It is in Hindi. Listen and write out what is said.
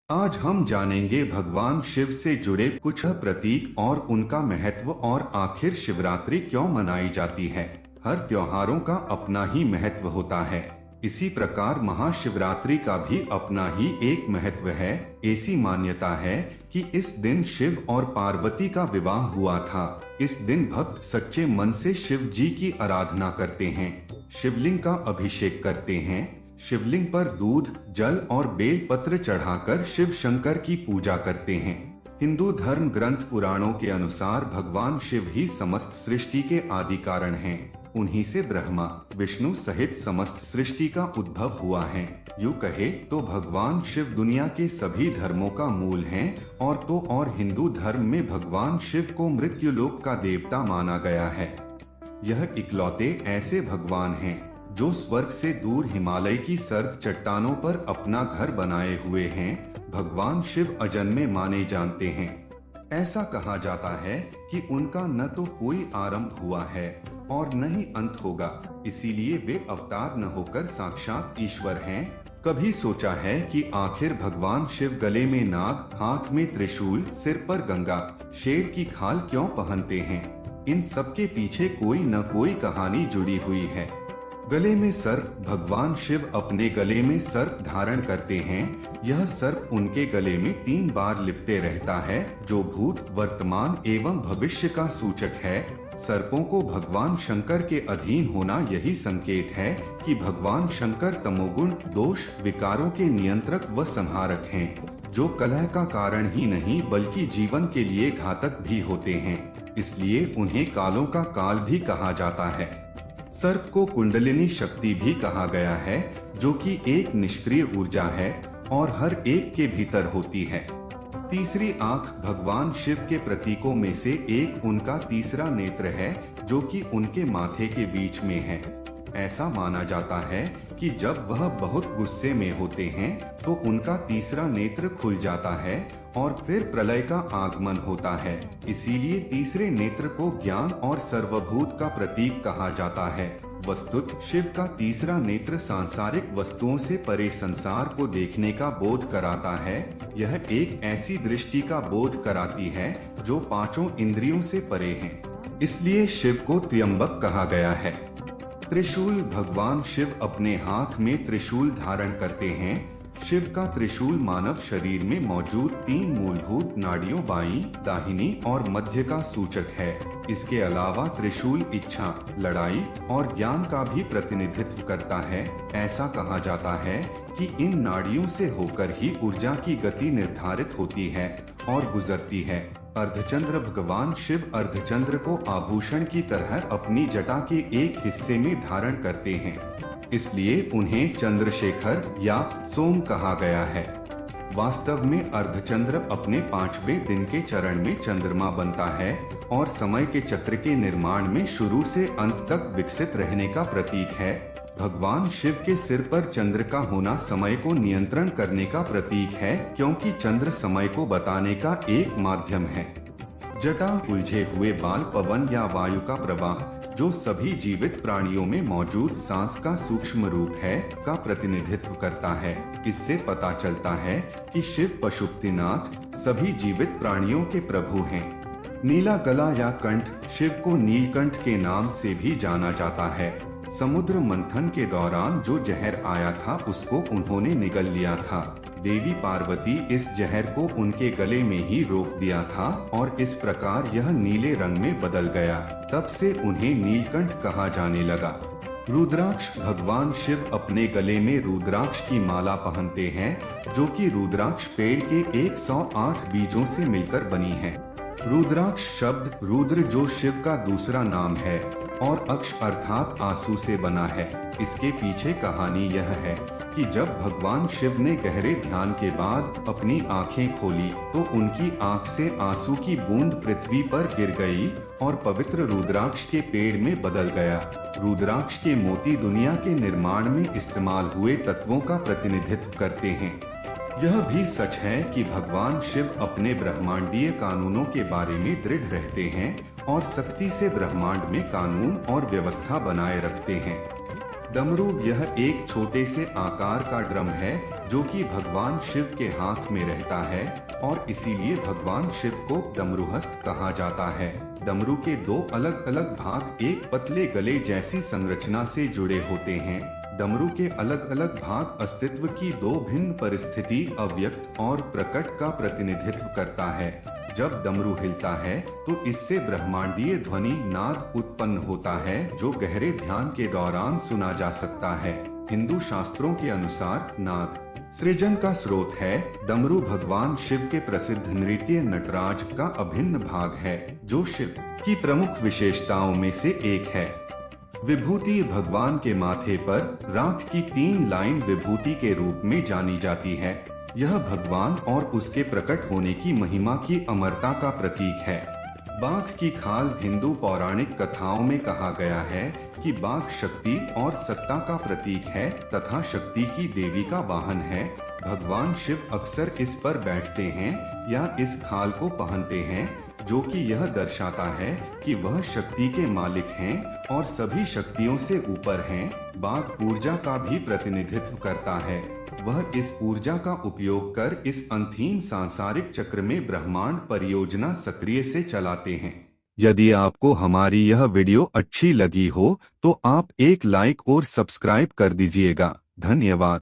आज हम जानेंगे भगवान शिव से जुड़े कुछ प्रतीक और उनका महत्व और आखिर शिवरात्रि क्यों मनाई जाती है। हर त्योहारों का अपना ही महत्व होता है। इसी प्रकार महाशिवरात्रि का भी अपना ही एक महत्व है। ऐसी मान्यता है कि इस दिन शिव और पार्वती का विवाह हुआ था। इस दिन भक्त सच्चे मन से शिव जी की आराधना करते हैं, शिवलिंग का अभिषेक करते हैं, शिवलिंग पर दूध, जल और बेल पत्र चढ़ाकर शिव शंकर की पूजा करते हैं। हिंदू धर्म ग्रंथ पुराणों के अनुसार भगवान शिव ही समस्त सृष्टि के आदि कारण हैं। उन्हीं से ब्रह्मा, विष्णु सहित समस्त सृष्टि का उद्भव हुआ है। यूँ कहे तो भगवान शिव दुनिया के सभी धर्मों का मूल हैं और हिंदू धर्म में भगवान शिव को मृत्युलोक का देवता माना गया है। यह इकलौते ऐसे भगवान हैं जो स्वर्ग से दूर हिमालय की सर्द चट्टानों पर अपना घर बनाए हुए हैं। भगवान शिव अजन्मे माने जानते हैं। ऐसा कहा जाता है कि उनका न तो कोई आरंभ हुआ है और न ही अंत होगा, इसीलिए वे अवतार न होकर साक्षात ईश्वर हैं। कभी सोचा है कि आखिर भगवान शिव गले में नाग, हाथ में त्रिशूल, सिर पर गंगा, शेर की खाल क्यों पहनते हैं? इन सब के पीछे कोई न कोई कहानी जुड़ी हुई है। गले में सर्प, भगवान शिव अपने गले में सर्प धारण करते हैं। यह सर्प उनके गले में 3 बार लिपटे रहता है, जो भूत, वर्तमान एवं भविष्य का सूचक है। सर्पों को भगवान शंकर के अधीन होना यही संकेत है कि भगवान शंकर तमोगुण, दोष, विकारों के नियंत्रक व संहारक हैं, जो कलह का कारण ही नहीं बल्कि जीवन के लिए घातक भी होते हैं। इसलिए उन्हें कालों का काल भी कहा जाता है। सर्प को कुंडलिनी शक्ति भी कहा गया है, जो कि एक निष्क्रिय ऊर्जा है और हर एक के भीतर होती है। तीसरी आंख भगवान शिव के प्रतीकों में से एक उनका तीसरा नेत्र है, जो कि उनके माथे के बीच में है। ऐसा माना जाता है कि जब वह बहुत गुस्से में होते हैं तो उनका तीसरा नेत्र खुल जाता है और फिर प्रलय का आगमन होता है। इसीलिए तीसरे नेत्र को ज्ञान और सर्वभूत का प्रतीक कहा जाता है। वस्तुत शिव का तीसरा नेत्र सांसारिक वस्तुओं से परे संसार को देखने का बोध कराता है। यह एक ऐसी दृष्टि का बोध कराती है जो 5 इंद्रियों से परे है। इसलिए शिव को त्र्यंबक कहा गया है। त्रिशूल भगवान शिव अपने हाथ में त्रिशूल धारण करते हैं। शिव का त्रिशूल मानव शरीर में मौजूद 3 मूलभूत नाड़ियों बाईं, दाहिनी और मध्य का सूचक है। इसके अलावा त्रिशूल इच्छा, लड़ाई और ज्ञान का भी प्रतिनिधित्व करता है। ऐसा कहा जाता है कि इन नाड़ियों से होकर ही ऊर्जा की गति निर्धारित होती है और गुजरती है। अर्धचंद्र भगवान शिव अर्धचंद्र को आभूषण की तरह अपनी जटा के एक हिस्से में धारण करते हैं, इसलिए उन्हें चंद्रशेखर या सोम कहा गया है। वास्तव में अर्धचंद्र अपने 5वें दिन के चरण में चंद्रमा बनता है और समय के चक्र के निर्माण में शुरू से अंत तक विकसित रहने का प्रतीक है। भगवान शिव के सिर पर चंद्र का होना समय को नियंत्रण करने का प्रतीक है, क्योंकि चंद्र समय को बताने का एक माध्यम है। जटा उलझे हुए बाल, पवन या वायु का प्रवाह, जो सभी जीवित प्राणियों में मौजूद सांस का सूक्ष्म रूप है, का प्रतिनिधित्व करता है। इससे पता चलता है कि शिव पशुपतिनाथ सभी जीवित प्राणियों के प्रभु हैं। नीला गला या कंठ शिव को नीलकंठ के नाम से भी जाना जाता है। समुद्र मंथन के दौरान जो जहर आया था उसको उन्होंने निगल लिया था। देवी पार्वती इस जहर को उनके गले में ही रोक दिया था और इस प्रकार यह नीले रंग में बदल गया। तब से उन्हें नीलकंठ कहा जाने लगा। रुद्राक्ष भगवान शिव अपने गले में रुद्राक्ष की माला पहनते हैं, जो कि रुद्राक्ष पेड़ के 108 बीजों से मिलकर बनी है। रुद्राक्ष शब्द रुद्र जो शिव का दूसरा नाम है और अक्ष अर्थात आंसू से बना है। इसके पीछे कहानी यह है कि जब भगवान शिव ने गहरे ध्यान के बाद अपनी आंखें खोली तो उनकी आंख से आंसू की बूंद पृथ्वी पर गिर गई और पवित्र रुद्राक्ष के पेड़ में बदल गया। रुद्राक्ष के मोती दुनिया के निर्माण में इस्तेमाल हुए तत्वों का प्रतिनिधित्व करते हैं। यह भी सच है कि भगवान शिव अपने ब्रह्मांडीय कानूनों के बारे में दृढ़ रहते हैं और सख्ती से ब्रह्मांड में कानून और व्यवस्था बनाए रखते हैं। डमरू यह एक छोटे से आकार का ड्रम है जो कि भगवान शिव के हाथ में रहता है और इसीलिए भगवान शिव को डमरूहस्त कहा जाता है। डमरू के दो अलग अलग भाग एक पतले गले जैसी संरचना से जुड़े होते हैं। डमरू के अलग अलग भाग अस्तित्व की दो भिन्न परिस्थिति अव्यक्त और प्रकट का प्रतिनिधित्व करता है। जब डमरू हिलता है तो इससे ब्रह्मांडीय ध्वनि नाद उत्पन्न होता है जो गहरे ध्यान के दौरान सुना जा सकता है। हिंदू शास्त्रों के अनुसार नाद सृजन का स्रोत है। डमरू भगवान शिव के प्रसिद्ध नृत्य नटराज का अभिन्न भाग है जो शिव की प्रमुख विशेषताओं में से एक है। विभूति भगवान के माथे पर राख की 3 लाइन विभूति के रूप में जानी जाती है। यह भगवान और उसके प्रकट होने की महिमा की अमरता का प्रतीक है। बाघ की खाल हिंदू पौराणिक कथाओं में कहा गया है कि बाघ शक्ति और सत्ता का प्रतीक है तथा शक्ति की देवी का वाहन है। भगवान शिव अक्सर इस पर बैठते हैं या इस खाल को पहनते हैं जो कि यह दर्शाता है कि वह शक्ति के मालिक हैं और सभी शक्तियों से ऊपर हैं। बाघ ऊर्जा का भी प्रतिनिधित्व करता है। वह इस ऊर्जा का उपयोग कर इस अंतहीन सांसारिक चक्र में ब्रह्मांड परियोजना सक्रिय से चलाते हैं। यदि आपको हमारी यह वीडियो अच्छी लगी हो तो आप एक लाइक और सब्सक्राइब कर दीजिएगा। धन्यवाद।